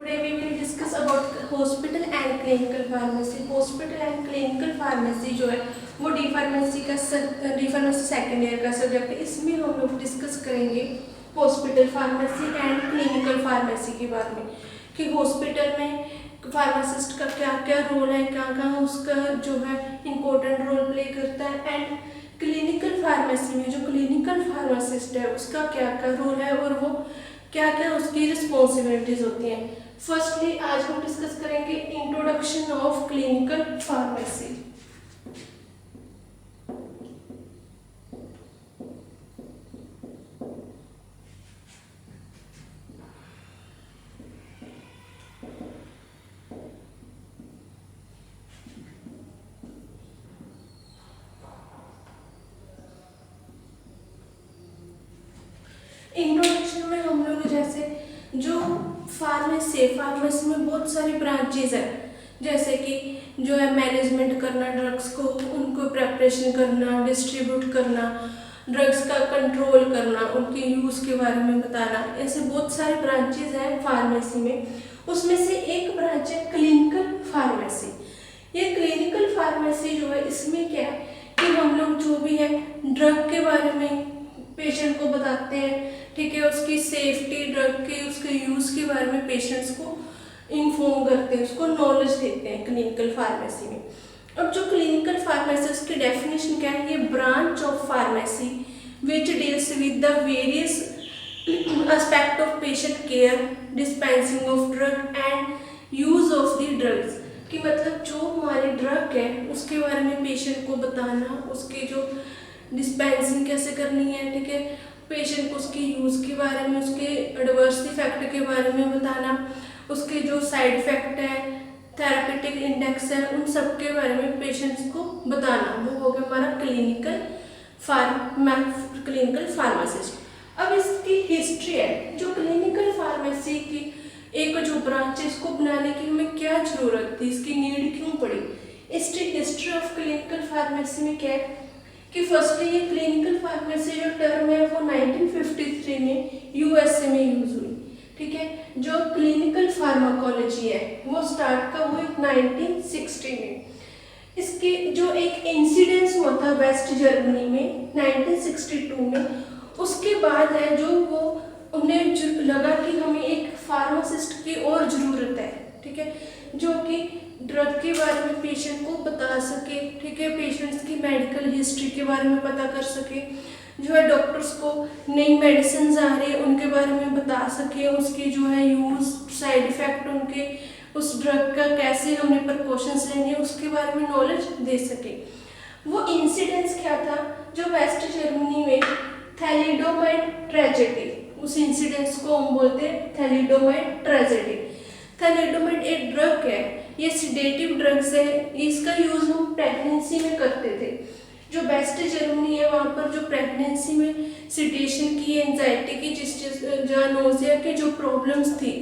Today we will discuss about hospital and clinical pharmacy. Hospital and clinical pharmacy जो है वो D pharmacy second year का subject है। इसमें हम लोग डिस्कस करेंगे hospital pharmacy and clinical pharmacy के बारे में कि हॉस्पिटल में फार्मासिस्ट का क्या क्या रोल है, क्या क्या उसका जो है इम्पोर्टेंट रोल प्ले करता है, एंड क्लिनिकल फार्मेसी में जो क्लिनिकल फार्मासिस्ट है उसका क्या क्या रोल है और वो क्या क्या उसकी रिस्पॉन्सिबिलिटीज होती हैं। फर्स्टली आज हम डिस्कस करेंगे introduction of clinical pharmacy. Introduction में हम लोग जैसे जो फार्मेसी में बहुत सारी ब्रांचेज है, जैसे कि जो है मैनेजमेंट करना, ड्रग्स को उनको प्रेपरेशन करना, डिस्ट्रीब्यूट करना, ड्रग्स का कंट्रोल करना, उनके यूज़ के बारे में बताना, ऐसे बहुत सारे ब्रांचेज हैं फार्मेसी में। उसमें से एक ब्रांच है क्लिनिकल फार्मेसी। ये क्लिनिकल फार्मेसी जो है इसमें क्या है कि हम लोग जो भी है ड्रग के बारे में पेशेंट को बताते हैं, ठीक है, उसकी सेफ्टी, ड्रग के उसके यूज़ के बारे में पेशेंट्स को इन्फॉर्म करते हैं, उसको नॉलेज देते हैं क्लिनिकल फार्मेसी में। अब जो क्लिनिकल फार्मेसी उसकी डेफिनेशन क्या है, ये branch of pharmacy which deals with the various aspect of patient care, dispensing of drug and use of the drugs. कि मतलब जो हमारी ड्रग है उसके बारे में पेशेंट को बताना, उसके जो डिस्पेंसिंग कैसे करनी है, ठीक है, पेशेंट को उसके यूज़ के बारे में, उसके एडवर्स इफेक्ट के बारे में बताना, उसके जो साइड इफेक्ट है, थेरापेटिक इंडेक्स है, उन सब के बारे में पेशेंट्स को बताना। वो हो गया हमारा क्लिनिकल फार्मासिस्ट। अब इसकी हिस्ट्री है, जो क्लिनिकल फार्मेसी की एक जो ब्रांच है इसको बनाने की हमें क्या जरूरत थी, इसकी नीड क्यों पड़ी। हिस्ट्री ऑफ क्लिनिकल फार्मेसी में क्या है कि फर्स्टली ये क्लिनिकल फार्मेसी जो टर्म है वो 1953 में यूएसए में यूज हुई, ठीक है। जो क्लिनिकल फार्माकोलॉजी है वो स्टार्ट कब हुई, 1960 में। इसके जो एक इंसिडेंस हुआ था वेस्ट जर्मनी में 1962 में, उसके बाद है जो वो उन्हें लगा कि हमें एक फार्मासिस्ट की और ज़रूरत है, ठीक है, जो कि ड्रग के बारे में पेशेंट को बता सके, ठीक है, पेशेंट्स की मेडिकल हिस्ट्री के बारे में पता कर सके, जो है डॉक्टर्स को नई मेडिसिन आ रही है उनके बारे में बता सके, उसकी जो है यूज़, साइड इफ़ेक्ट, उनके उस ड्रग का कैसे हमें प्रिकॉशंस लेनी है उसके बारे में नॉलेज दे सके। वो इंसिडेंस क्या था, जो वेस्ट जर्मनी में थैलिडोमाइड ट्रेजेडी, उस इंसिडेंस को हम बोलते हैं थैलिडोमाइड ट्रेजेडी। थैलिडोमाइड एक ड्रग है, ये सिडेटिव ड्रग्स है, इसका यूज़ हम प्रेगनेंसी में करते थे। जो वेस्ट जर्मनी है वहाँ पर जो प्रेगनेंसी में सिडेशन की, एंजाइटी की, जहाँ नोजिया की जो प्रॉब्लम्स थी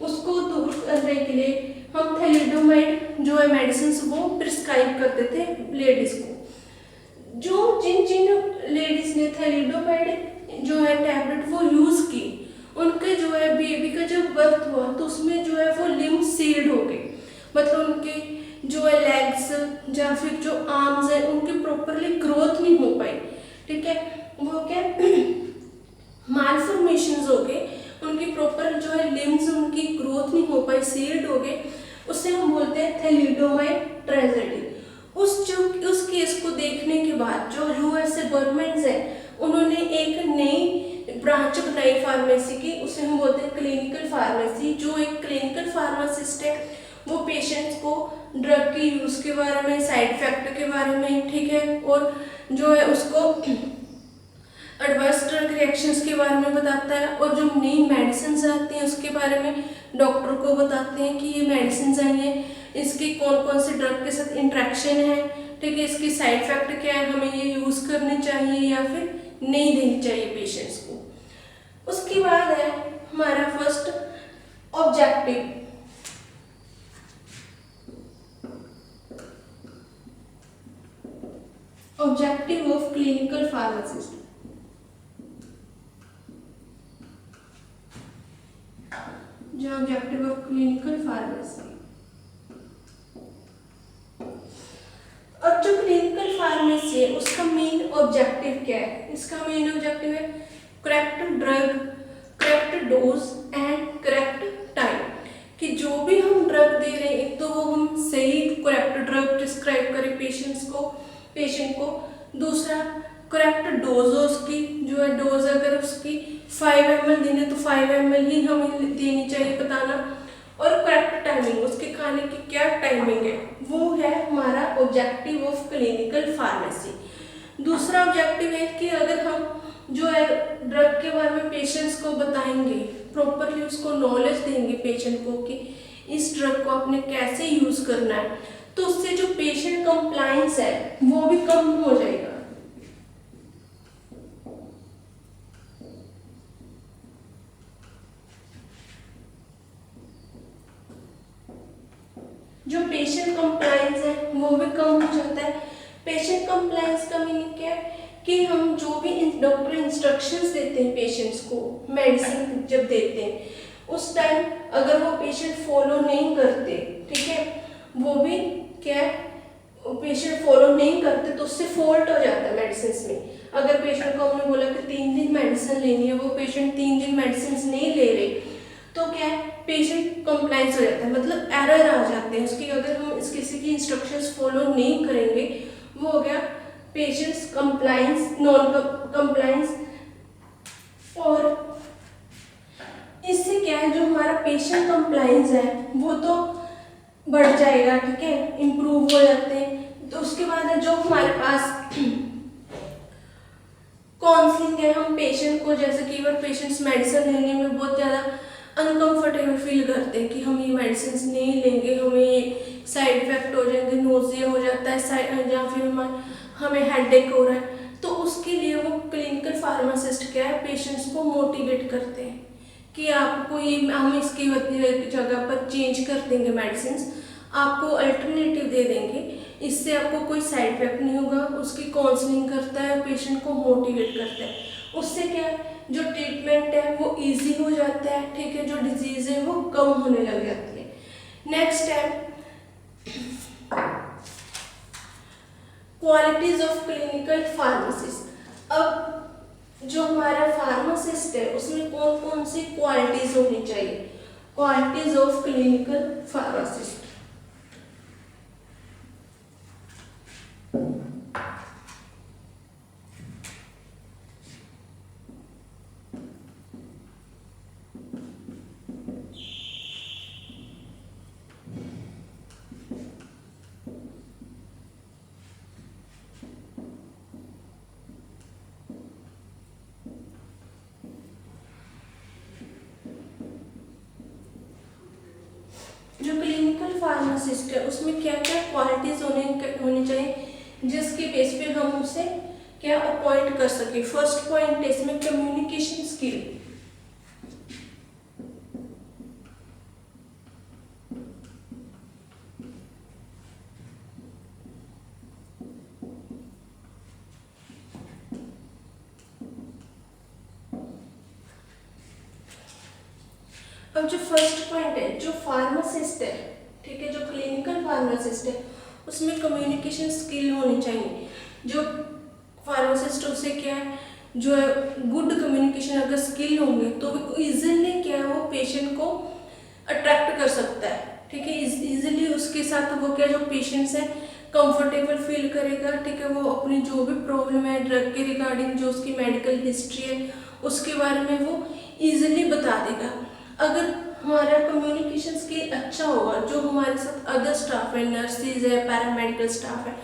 उसको दूर करने के लिए हम थैलिडोमाइड जो है मेडिसिन वो प्रिस्क्राइब करते थे लेडीज़ को। जो जिन लेडीज़ ने थैलिडोमाइड जो है टैबलेट वो यूज़ की, उनके जो है बेबी का जब बर्थ हुआ तो उसमें जो है वो लिम्ब सील्ड हो गए, मतलब उनके जो है लेग्स या फिर जो आर्म्स है उनकी प्रॉपरली ग्रोथ नहीं हो पाई, ठीक है, वो क्या मालफॉर्मेशंस हो गए, उनकी प्रॉपर जो है लिम्स उनकी ग्रोथ नहीं हो पाई, सील्ड हो गए, उससे हम बोलते हैं थैलिडोमाइड ट्रेजेडी। उस केस को देखने के बाद जो यूएसए गवर्नमेंट्स है उन्होंने एक नई ब्रांच बनाई फार्मेसी की, उसे हम बोलते हैं क्लिनिकल फार्मेसी। जो एक क्लिनिकल फार्मासिस्ट है वो पेशेंट्स को ड्रग के यूज़ के बारे में, साइड इफेक्ट के बारे में, ठीक है, और जो है उसको एडवर्स ड्रग रिएक्शंस के बारे में बताता है, और जो नई मेडिसिन आती हैं उसके बारे में डॉक्टर को बताते हैं कि ये मेडिसिन आई हैं, इसकी कौन कौन से ड्रग के साथ इंट्रैक्शन है, ठीक है, इसकी साइड इफेक्ट क्या है, हमें ये यूज़ करनी चाहिए या फिर नहीं देनी चाहिए पेशेंट्स को। उसके बाद है हमारा first objective. Objective of clinical pharmacist. जो ऑब्जेक्टिव ऑफ क्लिनिकल फार्मेसी। अब जो क्लिनिकल फार्मेसी है उसका मेन ऑब्जेक्टिव क्या है? इसका मेन ऑब्जेक्टिव है correct drug, correct dose and correct time. कि जो भी हम ड्रग दे रहे हैं, एक तो वो हम सही करेक्ट ड्रग प्रिस्क्राइब करें पेशेंट को। दूसरा करेक्ट डोज उसकी जो है, डोज अगर उसकी 5 ml देने तो 5 ml ही हमें देनी चाहिए बताना। और करेक्ट टाइमिंग, उसके खाने की क्या टाइमिंग है, वो है हमारा ऑब्जेक्टिव ऑफ क्लिनिकल फार्मेसी। दूसरा ऑब्जेक्टिव है कि अगर हम जो है ड्रग के बारे में पेशेंट्स को बताएंगे, प्रॉपरली उसको नॉलेज देंगे पेशेंट को कि इस ड्रग को आपने कैसे यूज करना है, तो उससे जो पेशेंट कंप्लायंस है वो भी कम हो जाएगा। जो पेशेंट कंप्लायंस है वो भी कम हो जाता है। पेशेंट कंप्लायंस का मीनिंग क्या है कि हम जो भी डॉक्टर इंस्ट्रक्शंस देते हैं पेशेंट्स को, मेडिसिन जब देते हैं उस टाइम अगर वो पेशेंट फॉलो नहीं करते, ठीक है, वो भी क्या है, पेशेंट फॉलो नहीं करते तो उससे फॉल्ट हो जाता है मेडिसिन में। अगर पेशेंट को हमने बोला कि 3 दिन मेडिसिन लेनी है, वो पेशेंट 3 दिन मेडिसिन नहीं ले रहे, तो क्या है, पेशेंट कंप्लायंस हो जाता है, मतलब एरर आ जाते हैं उसकी। अगर हम किसी की इंस्ट्रक्शंस फॉलो नहीं करेंगे, वो हो गया पेशेंट्स कंप्लायंस, नॉन कंप्लायंस। और इससे क्या है, जो हमारा पेशेंट कंप्लायंस है वो तो बढ़ जाएगा, ठीक है, इम्प्रूव हो जाते हैं। तो उसके बाद है जो हमारे पास काउंसलिंग है, हम पेशेंट को, जैसे कि अगर पेशेंट्स मेडिसिन लेने में बहुत ज़्यादा अनकंफर्टेबल फील करते हैं कि हम ये मेडिसिन नहीं लेंगे, हमें साइड इफेक्ट हो जाएंगे, नोजिया हो जाता है या फिर हमें हेडेक हो रहा है, तो उसके लिए वो क्लिनिकल फार्मासिस्ट क्या है, पेशेंट्स को मोटिवेट करते हैं कि आपको ये, हम इसकी जगह पर चेंज कर देंगे मेडिसिन, आपको अल्टरनेटिव दे देंगे, इससे आपको कोई साइड इफेक्ट नहीं होगा। उसकी काउंसलिंग करता है, पेशेंट को मोटिवेट करता है। उससे क्या जो ट्रीटमेंट है वो इजी हो जाता है, ठीक है, जो डिजीज है वो कम होने लग जाती है। नेक्स्ट है क्वालिटीज ऑफ क्लिनिकल फार्मासिस्ट। अब जो हमारा फार्मासिस्ट है उसमें कौन कौन सी क्वालिटीज होनी चाहिए? Qualities of clinical pharmacist. जो क्लिनिकल फार्मासिस्ट है उसमें क्या क्या क्वालिटीज होनी चाहिए जिसके बेस पे हम उसे क्या अपॉइंट कर सके। फर्स्ट पॉइंट है इसमें कम्युनिकेशन स्किल। अब जो फर्स्ट पॉइंट है, जो फार्मासिस्ट है, ठीक है, जो क्लिनिकल फार्मासिस्ट है उसमें कम्युनिकेशन स्किल होनी चाहिए। जो फार्मासिस्ट उसे क्या है, जो है गुड कम्युनिकेशन अगर स्किल होंगे तो वो इजीली क्या है, वो पेशेंट को अट्रैक्ट कर सकता है, ठीक है, इजीली उसके साथ वो क्या, जो पेशेंट्स है कंफर्टेबल फील करेगा, ठीक है, वो अपनी जो भी प्रॉब्लम है ड्रग के रिगार्डिंग, जो उसकी मेडिकल हिस्ट्री है उसके बारे में वो इजीली बता देगा। अगर हमारा कम्युनिकेशन स्किल अच्छा होगा, जो हमारे साथ अदर स्टाफ है, नर्सिस है, पैरामेडिकल स्टाफ है,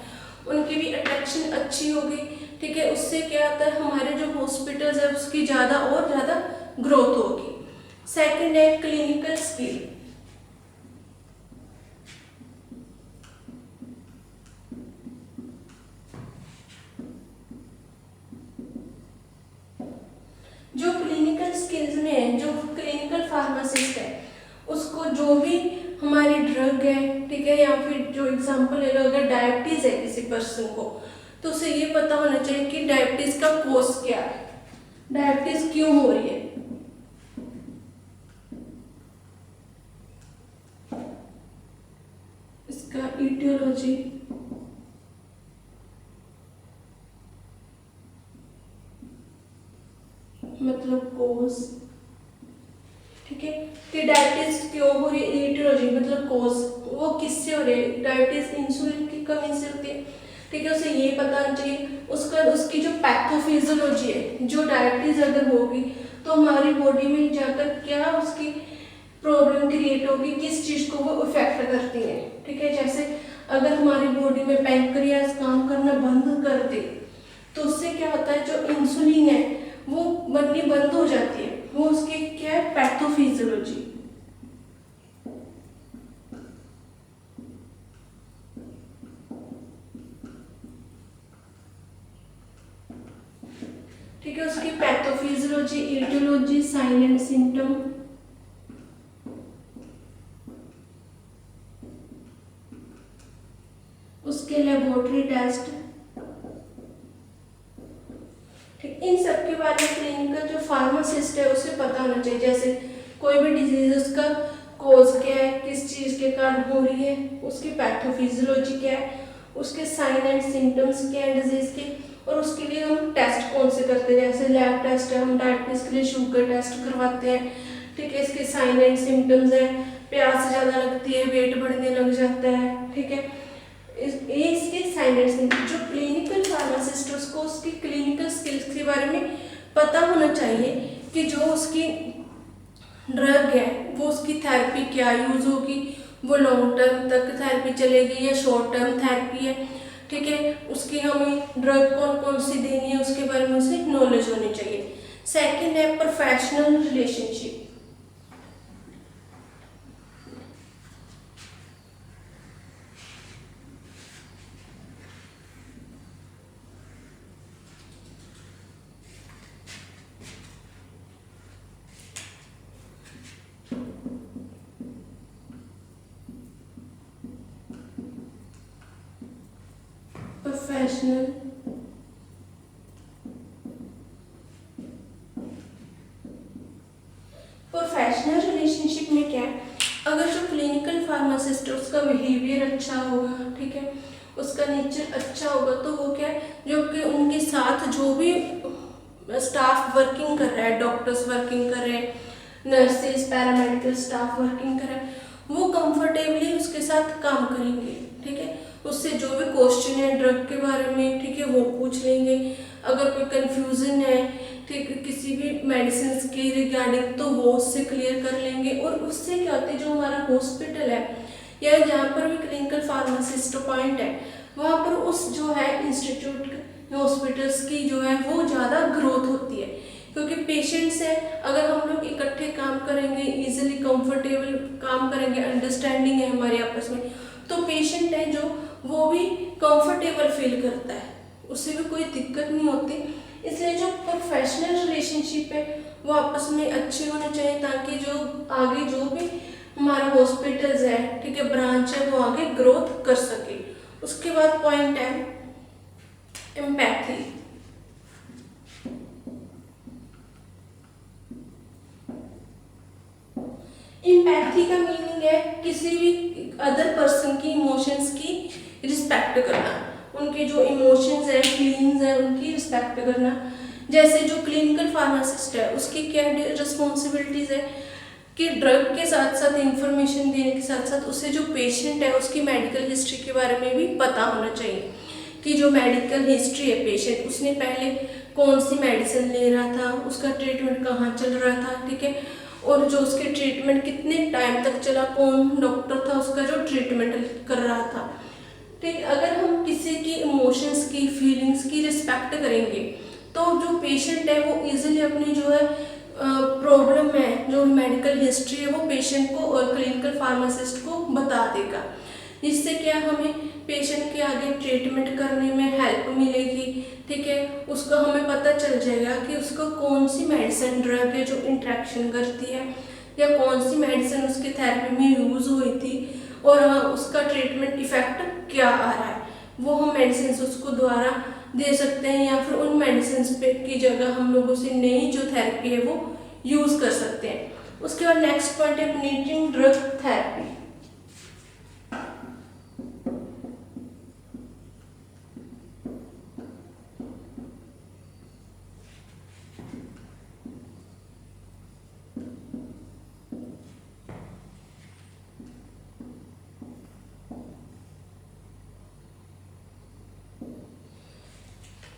उनकी भी अट्रैक्शन अच्छी होगी, ठीक है, उससे क्या होता है, हमारे जो हॉस्पिटल्स है उसकी ज़्यादा और ज़्यादा ग्रोथ होगी। सेकंड है क्लिनिकल स्किल। जो क्लिनिकल स्किल्स में है, जो क्लिनिकल फार्मासिस्ट है उसको जो भी हमारी ड्रग है, ठीक है, या फिर जो एग्जांपल ले लो, अगर डायबिटीज है किसी पर्सन को, तो उसे ये पता होना चाहिए कि डायबिटीज का कोज क्या है, डायबिटीज क्यों हो रही है। इटियोलॉजी, मतलब कोज, ठीक है। कि डायबिटीज क्यों हो रही है, इटियोलॉजी मतलब कोज, वो किससे हो रही है, डायबिटीज इंसुलिन की कमी से होती है, ठीक है। उसे ये पता होना चाहिए उसका उसकी जो पैथोफिजियोलॉजी है, जो डायबिटीज अगर होगी तो हमारी बॉडी में जाकर क्या उसकी प्रॉब्लम क्रिएट होगी, किस चीज को वो इफेक्ट करती है, ठीक है। जैसे अगर हमारी बॉडी में पैंक्रियास काम करना बंद कर दे तो उससे क्या होता है, जो इंसुलिन है वो बननी बंद हो जाती है, वो उसकी क्या है, पैथोफिजियोलॉजी। ठीक है, उसकी pathophysiology, etiology, sign and symptom, उसके लेबोरेटरी टेस्ट, ठीक। इन सब के बारे में क्लिनिकल जो फार्मासिस्ट है उसे पता होना चाहिए। जैसे कोई भी डिजीज, उसका कोज क्या है, किस चीज के कारण हो रही है, उसकी पैथोफिजियोलॉजी क्या है, उसके साइन एंड सिम्टम्स क्या है डिजीज के, और उसके लिए हम टेस्ट कौन से करते हैं। जैसे लैब टेस्ट है, हम डायबिटीज के लिए शुगर टेस्ट करवाते हैं, ठीक है। इसके साइन एंड सिम्टम्स है, प्यास ज़्यादा लगती है, वेट बढ़ने लग जाता है, ठीक है। ये इसके साइन एंड सिम्टम्स। जो क्लिनिकल फार्मासिस्ट, उसको उसकी क्लिनिकल स्किल्स के बारे में पता होना चाहिए कि जो उसकी ड्रग है वो उसकी थेरेपी क्या यूज होगी, वो लॉन्ग टर्म तक थेरेपी चलेगी या शॉर्ट टर्म थेरेपी है, ठीक है। उसकी हमें ड्रग कौन कौन सी देनी है उसके बारे में उसे नॉलेज होनी चाहिए। सेकंड है professional relationship. Professional professional relationship में क्या है, अगर जो क्लिनिकल फार्मासिस्ट है उसका बिहेवियर अच्छा होगा, ठीक है, उसका नेचर अच्छा होगा, तो वो क्या है, जो कि उनके साथ जो भी स्टाफ वर्किंग कर रहा है, डॉक्टर्स वर्किंग कर रहे हैं, नर्सेज, पैरामेडिकल स्टाफ वर्किंग कर रहा है, वो कंफर्टेबली उसके साथ काम करेंगे, ठीक है। उससे जो भी क्वेश्चन है ड्रग के बारे में, ठीक है, वो पूछ लेंगे। अगर कोई कंफ्यूजन है, ठीक है, किसी भी मेडिसिन के रिगार्डिंग, तो वो उससे क्लियर कर लेंगे। और उससे क्या होता है, जो हमारा हॉस्पिटल है या जहाँ पर भी क्लिनिकल फार्मासिस्ट पॉइंट है, वहाँ पर उस जो है इंस्टीट्यूट हॉस्पिटल्स की जो है वो ज़्यादा ग्रोथ होती है, क्योंकि पेशेंट्स है, अगर हम लोग इकट्ठे काम करेंगे, इजीली कंफर्टेबल काम करेंगे, अंडरस्टैंडिंग है हमारे आपस में, तो पेशेंट है जो वो भी कंफर्टेबल फील करता है, उससे भी कोई दिक्कत नहीं होती। इसलिए जो प्रोफेशनल रिलेशनशिप है वो आपस में अच्छे होने चाहिए, ताकि जो आगे जो भी हमारा हॉस्पिटल्स है, ठीक है, ब्रांच है, वो आगे ग्रोथ कर सके। उसके बाद पॉइंट है एम्पैथी। एम्पैथी का मीनिंग है किसी भी अदर पर्सन की इमोशंस की रिस्पेक्ट करना, उनके जो इमोशंस हैं, फीलिंग्स हैं, उनकी रिस्पेक्ट करना। जैसे जो क्लिनिकल फार्मासिस्ट है उसकी क्या रिस्पॉन्सिबिलिटीज है कि ड्रग के साथ साथ इंफॉर्मेशन देने के साथ साथ उसे जो पेशेंट है उसकी मेडिकल हिस्ट्री के बारे में भी पता होना चाहिए, कि जो मेडिकल हिस्ट्री है पेशेंट, उसने पहले कौन सी मेडिसिन ले रहा था, उसका ट्रीटमेंट कहाँ चल रहा था, ठीक है, और जो उसके ट्रीटमेंट कितने टाइम तक चला, कौन डॉक्टर था उसका जो ट्रीटमेंट कर रहा था, ठीक। अगर हम किसी की इमोशंस की, फीलिंग्स की रिस्पेक्ट करेंगे तो जो पेशेंट है वो इजीली अपनी जो है प्रॉब्लम है, जो मेडिकल हिस्ट्री है, वो पेशेंट को और क्लिनिकल फार्मासिस्ट को बता देगा, जिससे क्या हमें पेशेंट के आगे ट्रीटमेंट करने में हेल्प मिलेगी, ठीक है। उसको हमें पता चल जाएगा कि उसको कौन सी मेडिसिन ड्रग है जो इंट्रैक्शन करती है, या कौन सी मेडिसिन उसकी थेरेपी में यूज़ हुई थी, और उसका ट्रीटमेंट इफेक्ट क्या आ रहा है, वो हम मेडिसिन उसको द्वारा दे सकते हैं, या फिर उन मेडिसिन पे की जगह हम लोग उसे नई जो थेरेपी है वो यूज़ कर सकते हैं। उसके बाद नेक्स्ट पॉइंट है मॉनिटरिंग ड्रग थेरेपी।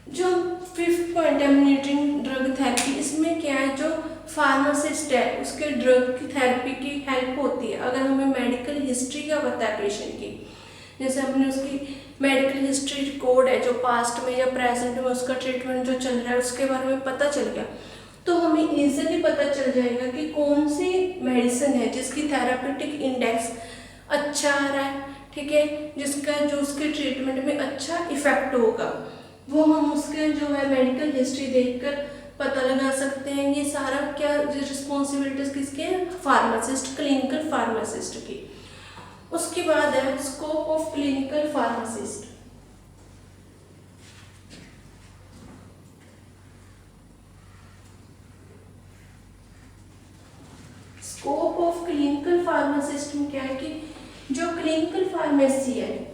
जो फिफ्थ पॉइंट है मॉनिटरिंग ड्रग थेरेपी, इसमें क्या है, जो फार्मासिस्ट है उसके ड्रग की थेरेपी की हेल्प होती है। अगर हमें मेडिकल हिस्ट्री का पता है पेशेंट की, जैसे हमने उसकी मेडिकल हिस्ट्री रिकॉर्ड है जो पास्ट में या प्रेजेंट में उसका ट्रीटमेंट जो चल रहा है उसके बारे में पता चल गया, तो हमें इजीली पता चल जाएगा कि कौन सी मेडिसिन है जिसकी थेरापेटिक इंडेक्स अच्छा आ रहा है, ठीक है, जिसका जो उसके ट्रीटमेंट में अच्छा इफेक्ट होगा, वो हम उसके जो है मेडिकल हिस्ट्री देखकर पता लगा सकते हैं। ये सारा क्या रिस्पॉन्सिबिलिटीज किसके हैं, फार्मासिस्ट, क्लिनिकल फार्मासिस्ट की। उसके बाद है scope of clinical pharmacist. Scope of clinical pharmacist में क्या है कि जो क्लिनिकल फार्मेसी है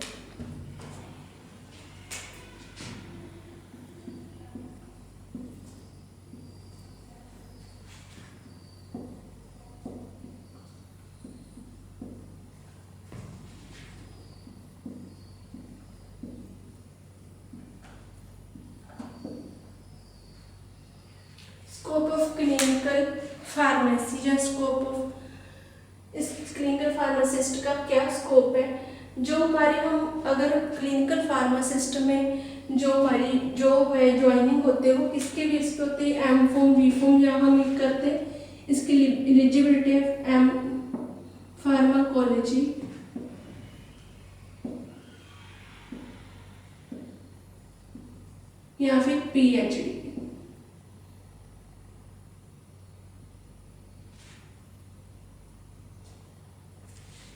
स्कोप ऑफ क्लिनिकल फार्मेसी या स्कोप ऑफ इस क्लिनिकल फार्मासिस्ट का क्या स्कोप है, जो हमारी हम अगर क्लिनिकल फार्मासिस्ट में जो हमारी जॉब है ज्वाइनिंग होते हैं वो किसके बेस पे होते हैं, एम फॉर्म बी फॉर्म या हम एक करते हैं इसकी एलिजिबिलिटी ऑफ एम फार्माकोलॉजी या फिर पीएचडी।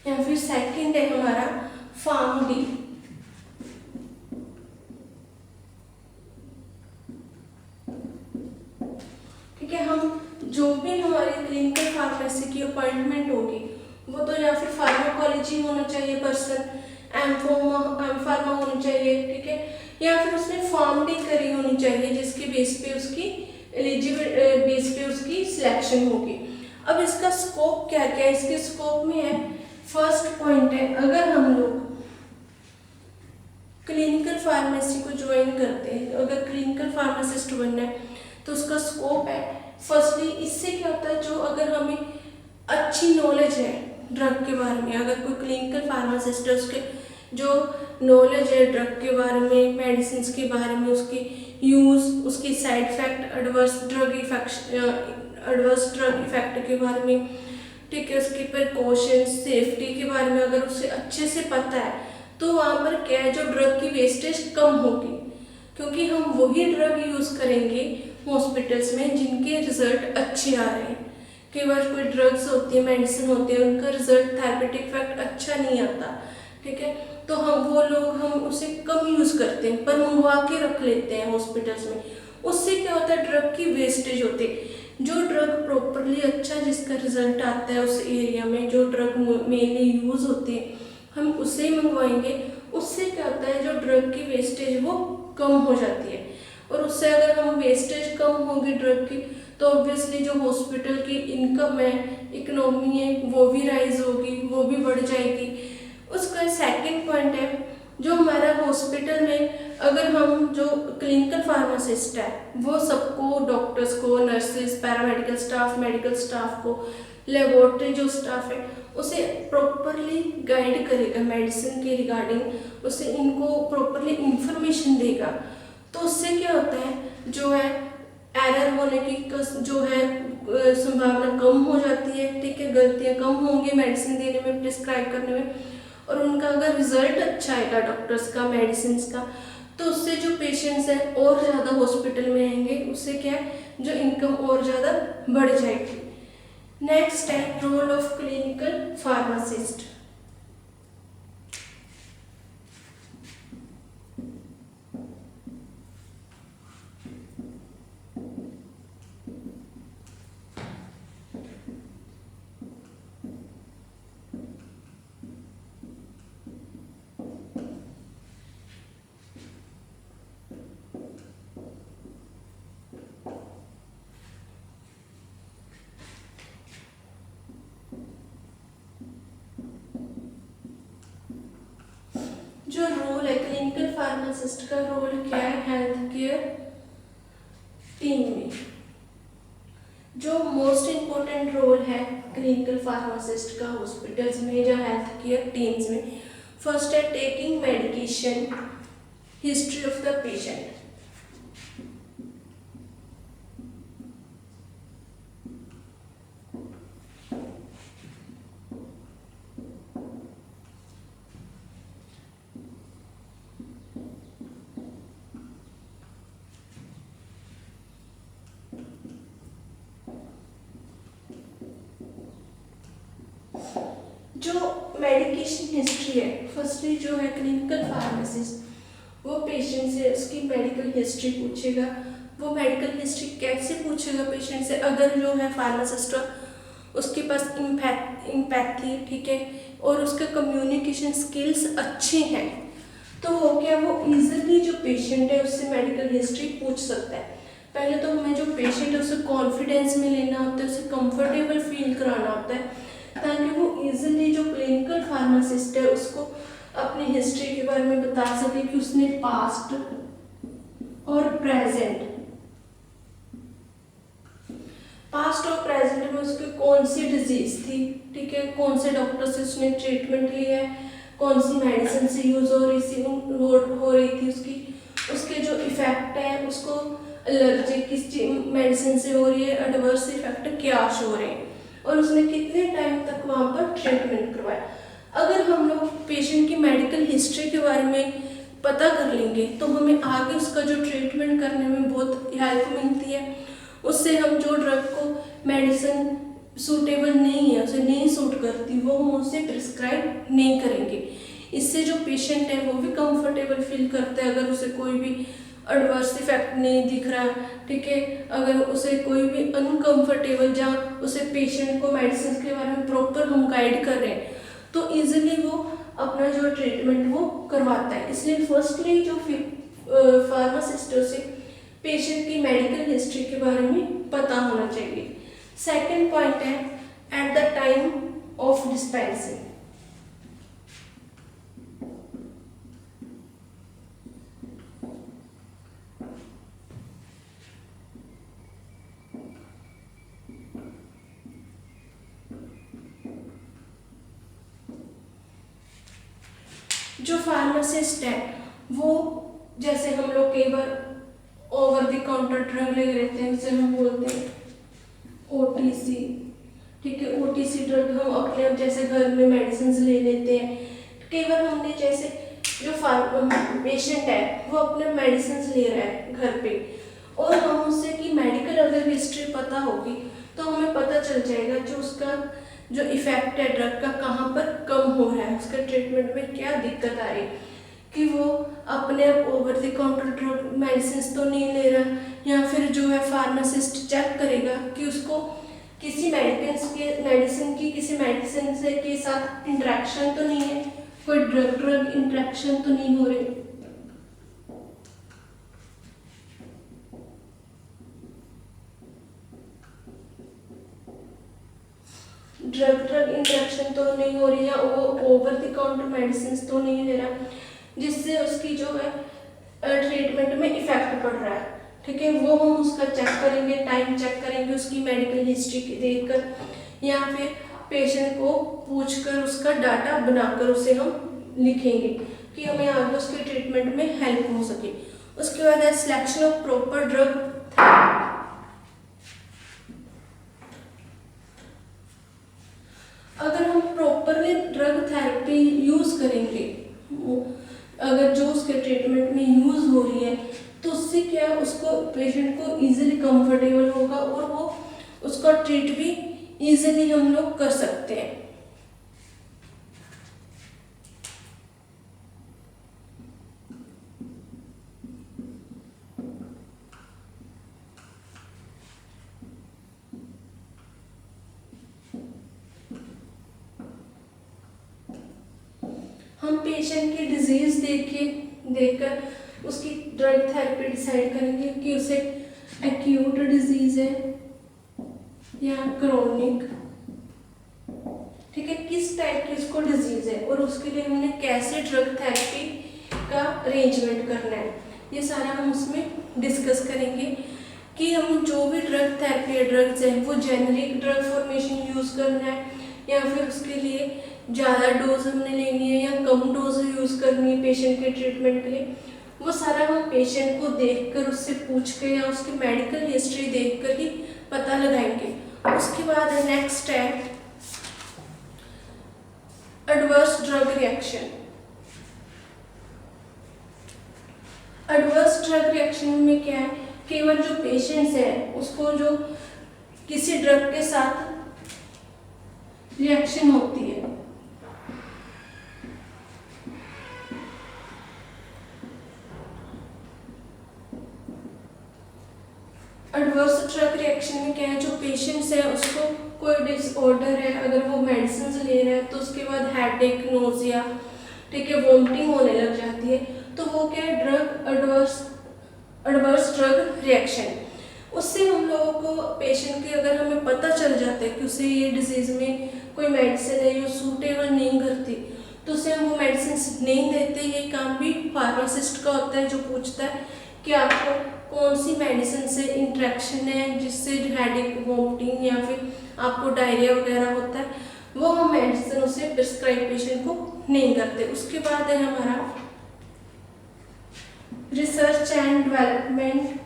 या फिर सेकंड है हमारा फार्म डी। ठीक है, हम जो भी हमारी क्लिनिकल फार्मेसी की अपॉइंटमेंट होगी वो तो या फिर फार्माकोलॉजी होना चाहिए पर्सन, एम फार्मा होनी चाहिए, ठीक है, या फिर उसने फार्म डी करी होनी चाहिए जिसके बेस पे उसकी एलिजिबल बेस पे उसकी सिलेक्शन होगी। अब इसका स्कोप क्या क्या इसके स्कोप में है, फर्स्ट पॉइंट है अगर हम लोग क्लिनिकल फार्मेसी को ज्वाइन करते हैं, अगर क्लिनिकल फार्मासिस्ट बनना है तो उसका स्कोप है, फर्स्टली इससे क्या होता है, जो अगर हमें अच्छी नॉलेज है ड्रग के बारे में, अगर कोई क्लिनिकल फार्मासिस्ट है उसके जो नॉलेज है ड्रग के बारे में, मेडिसिन के बारे में, उसकी यूज़, उसकी side effect, adverse drug effect के बारे में, ठीक है, उसकी प्रिकॉशन सेफ्टी के बारे में अगर उसे अच्छे से पता है तो वहाँ पर क्या है, जो ड्रग की वेस्टेज कम होगी, क्योंकि हम वही ड्रग यूज़ करेंगे हॉस्पिटल्स में जिनके रिजल्ट अच्छे आ रहे हैं। कई बार कोई ड्रग्स होती है, मेडिसिन होती है, उनका रिजल्ट थेरेपेटिक इफेक्ट अच्छा नहीं आता, ठीक है, तो हम उसे कम यूज़ करते हैं पर मंगवा के रख लेते हैं हॉस्पिटल्स में। उससे क्या होता है, ड्रग की वेस्टेज होती है। जो ड्रग प्रॉपरली अच्छा जिसका रिजल्ट आता है उस एरिया में, जो ड्रग मेनली यूज़ होती है हम उससे ही मंगवाएंगे। उससे क्या होता है, जो ड्रग की वेस्टेज वो कम हो जाती है, और उससे अगर हम वेस्टेज कम होगी ड्रग की तो ऑब्वियसली जो हॉस्पिटल की इनकम है, इकोनॉमी है, वो भी राइज होगी, वो भी बढ़ जाएगी। उसका सेकंड पॉइंट है, जो हमारा हॉस्पिटल में अगर हम जो क्लिनिकल फार्मासिस्ट है वो सबको, डॉक्टर्स को, nurses, paramedical staff, medical staff को, लेबोरेटरी जो स्टाफ है उसे प्रॉपरली गाइड करेगा मेडिसिन के रिगार्डिंग, उसे इनको प्रॉपरली इंफॉर्मेशन देगा, तो उससे क्या होता है, जो है एरर होने की जो है संभावना कम हो जाती है, ठीक है, गलतियाँ कम होंगी मेडिसिन देने में, प्रिस्क्राइब करने में, और उनका अगर रिजल्ट अच्छा आएगा डॉक्टर्स का, मेडिसिन का, तो उससे जो पेशेंट्स हैं और ज़्यादा हॉस्पिटल में आएंगे, उससे क्या है, जो इनकम और ज़्यादा बढ़ जाएगी। नेक्स्ट है रोल ऑफ क्लिनिकल फार्मासिस्ट। जो रोल है क्लिनिकल फार्मासिस्ट का रोल क्या है, हेल्थ केयर टीम में जो मोस्ट इम्पोर्टेंट रोल है क्लिनिकल फार्मासिस्ट का हॉस्पिटल्स में या हेल्थ केयर टीम्स में, फर्स्ट है taking medication, history of the patient. जो मेडिकेशन हिस्ट्री है, फर्स्टली जो है क्लिनिकल फार्मासिस्ट वो पेशेंट से उसकी मेडिकल हिस्ट्री पूछेगा। वो मेडिकल हिस्ट्री कैसे पूछेगा पेशेंट से, अगर जो है फार्मासिस्ट उसके पास इम्पैथी, ठीक है, और उसके कम्युनिकेशन स्किल्स अच्छे हैं, तो हो गया वो इजीली जो पेशेंट है उससे मेडिकल हिस्ट्री पूछ सकता है। पहले तो हमें जो पेशेंट है उसे कॉन्फिडेंस में लेना होता है, उसे कंफर्टेबल फील कराना होता है, ताकि वो इजीली जो क्लिनिकल फार्मासिस्ट है उसको अपनी हिस्ट्री के बारे में बता सके कि उसने पास्ट और प्रेजेंट में उसकी कौन सी डिजीज थी, ठीक है, कौन से डॉक्टर से उसने ट्रीटमेंट लिया है, कौन सी मेडिसिन से यूज हो रही थी उसके जो इफेक्ट है, उसको एलर्जी किस मेडिसिन से हो रही है, एडवर्स इफेक्ट क्या शो हो रहे हैं, और उसने कितने टाइम तक वहाँ पर ट्रीटमेंट करवाया। अगर हम लोग पेशेंट की मेडिकल हिस्ट्री के बारे में पता कर लेंगे तो हमें आगे उसका जो ट्रीटमेंट करने में बहुत हेल्प मिलती है। उससे हम जो ड्रग को मेडिसिन सूटेबल नहीं है, उसे नहीं सूट करती, वो हम उसे प्रिस्क्राइब नहीं करेंगे। इससे जो पेशेंट है वो भी कंफर्टेबल फील करता है। अगर उसे कोई भी एडवर्स इफेक्ट नहीं दिख रहा, ठीक है, अगर उसे कोई भी अनकंफर्टेबल, जहाँ उसे पेशेंट को मेडिसिन के बारे में प्रॉपर हम गाइड कर रहे हैं, तो इजीली वो अपना जो ट्रीटमेंट वो करवाता है। इसलिए फर्स्टली जो फार्मासिस्टों से पेशेंट की मेडिकल हिस्ट्री के बारे में पता होना चाहिए। सेकेंड पॉइंट है at the time of dispensing. जो फार्मासिस्ट है वो, जैसे हम लोग कई बार ओवर द काउंटर ड्रग ले लेते हैं, उसे हम बोलते हैं ओटीसी, ठीक है। ओटीसी ड्रग हम अपने जैसे घर में मेडिसिन ले लेते हैं। कई बार हमने जैसे जो पेशेंट है वो अपने मेडिसिन ले रहा है घर पे, और हम उससे की मेडिकल अगर हिस्ट्री पता होगी तो हमें पता चल जाएगा जो उसका जो इफेक्ट है ड्रग का कहाँ पर कम हो रहा है, उसका ट्रीटमेंट में क्या दिक्कत आ रही है, कि वो अपने over the counter drug medicine तो नहीं ले रहा, या फिर जो है फार्मासिस्ट चेक करेगा कि उसको किसी मेडिसिन से के साथ इंटरेक्शन तो नहीं है, कोई ड्रग इंटरेक्शन तो नहीं हो रही। ड्रग इंटरेक्शन तो नहीं हो रही, या वो ओवर द काउंटर मेडिसिन तो नहीं ले रहा, जिससे उसकी जो है ट्रीटमेंट में इफेक्ट पड़ रहा है, ठीक है। वो हम उसका चेक करेंगे, टाइम चेक करेंगे उसकी मेडिकल हिस्ट्री देखकर, या फिर पेशेंट को पूछकर उसका डाटा बनाकर उसे हम लिखेंगे कि हमें आगे उसके ट्रीटमेंट में हेल्प हो सके। उसके बाद है सिलेक्शन ऑफ प्रॉपर ड्रग। अगर हम प्रॉपरली ड्रग थेरेपी यूज करेंगे, अगर जो उसके ट्रीटमेंट में यूज हो रही है, तो उससे क्या उसको पेशेंट को इजीली कंफर्टेबल होगा और वो उसका ट्रीट भी इजीली हम लोग कर सकते हैं। हम पेशेंट की डिजीज देखकर उसकी ड्रग थेरेपी डिसाइड करेंगे कि उसे एक्यूट डिजीज है या क्रोनिक, ठीक है, किस टाइप की उसको डिजीज है, और उसके लिए हमने कैसे ड्रग थेरेपी का अरेंजमेंट करना है, ये सारा हम उसमें डिस्कस करेंगे। कि हम जो भी ड्रग थेरेपी ड्रग्स हैं वो जेनरिक ड्रग फॉर्मेशन यूज़ करना है या फिर उसके लिए ज़्यादा डोज हमने लेनी है या कम डोज यूज़ करनी है पेशेंट के ट्रीटमेंट के लिए, वो सारा हम पेशेंट को देखकर उससे पूछ के या उसकी मेडिकल हिस्ट्री देखकर ही पता लगाएंगे। उसके बाद नेक्स्ट है adverse drug reaction. Adverse drug reaction में क्या है, केवल जो पेशेंट्स है उसको जो किसी ड्रग के साथ रिएक्शन होती है, एडवर्स ड्रग रिएक्शन में क्या है, जो पेशेंट्स है उसको कोई डिसऑर्डर है, अगर वो मेडिसिन ले रहा है तो उसके बाद हेडेक, नोजिया, ठीक है, वॉमिटिंग होने लग जाती है, तो वो क्या है ड्रग एडवर्स ड्रग रिएक्शन। उससे हम लोगों को पेशेंट की अगर हमें पता चल जाता है कि उसे ये डिजीज़ में कोई मेडिसिन है जो सूटेबल नहीं करती, तो उसे हम वो मेडिसिन नहीं देते। ये काम भी फार्मासिस्ट का होता है जो पूछता है कि आपको कौन सी मेडिसिन से इंट्रैक्शन है जिससे हेडेक, वॉमिटिंग या फिर आपको डायरिया वगैरह होता है, वो हम मेडिसिन उसे प्रिस्क्राइब पेशेंट को नहीं करते। उसके बाद है हमारा research and development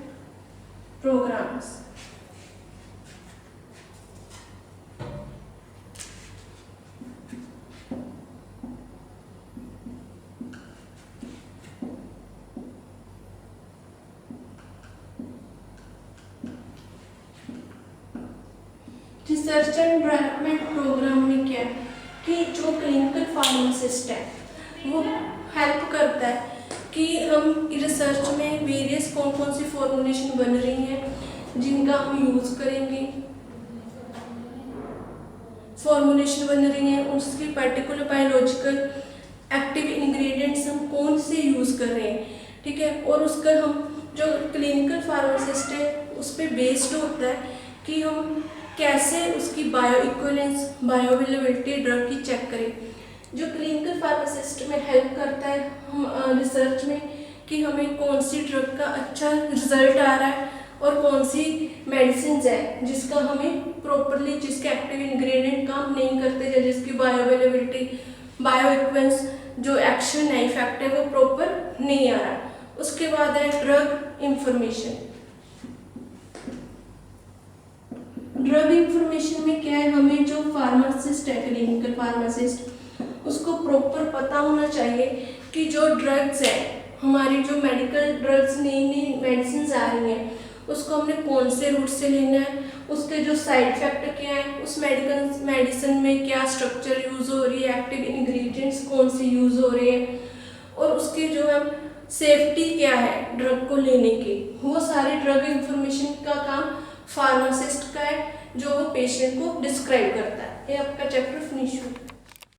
programmes. Research and development programme में क्या है कि जो क्लिनिकल फार्मासिस्ट है वो हेल्प करता है कि हम रिसर्च में वेरियस कौन कौन सी फॉर्मुलेशन बन रही हैं जिनका हम यूज़ करेंगे, फॉर्मुलेशन बन रही हैं उसकी पर्टिकुलर बायोलॉजिकल एक्टिव इंग्रेडिएंट्स हम कौन से यूज़ कर रहे हैं, ठीक है। और उसका हम जो क्लिनिकल फार्मासिस्ट है उस पर बेस्ड होता है कि हम कैसे उसकी बायो इक्विवेलेंस, बायोअवेलेबिलिटी ड्रग की चेक करें। जो क्लिनिकल फार्मासिस्ट में हेल्प करता है हम रिसर्च में कि हमें कौन सी ड्रग का अच्छा रिजल्ट आ रहा है और कौन सी मेडिसिन है जिसका हमें प्रॉपरली, जिसके एक्टिव इंग्रेडिएंट काम नहीं करते या जिसकी बायोअवेलेबिलिटी, बायो इक्विवेलेंस जो एक्शन है, इफेक्ट है वो प्रॉपर नहीं आ रहा। उसके बाद है ड्रग इंफॉर्मेशन। ड्रग इंफॉर्मेशन में क्या है, हमें जो फार्मासिस्ट है, क्लिनिकल फार्मासिस्ट, उसको प्रॉपर पता होना चाहिए कि जो ड्रग्स है हमारी, जो मेडिकल ड्रग्स, नई नई मेडिसिन आ रही हैं उसको हमने कौन से रूट से लेना है, उसके जो साइड इफेक्ट क्या है, उस मेडिसिन में क्या स्ट्रक्चर यूज़ हो रही है, एक्टिव इंग्रेडिएंट्स कौन से यूज़ हो रहे हैं और उसके जो है सेफ्टी क्या है ड्रग को लेने की, वो सारी ड्रग इंफॉर्मेशन का काम फार्मासिस्ट का है जो वो पेशेंट को डिस्क्राइब करता है। ये आपका चैप्टर फिनिश हुआ।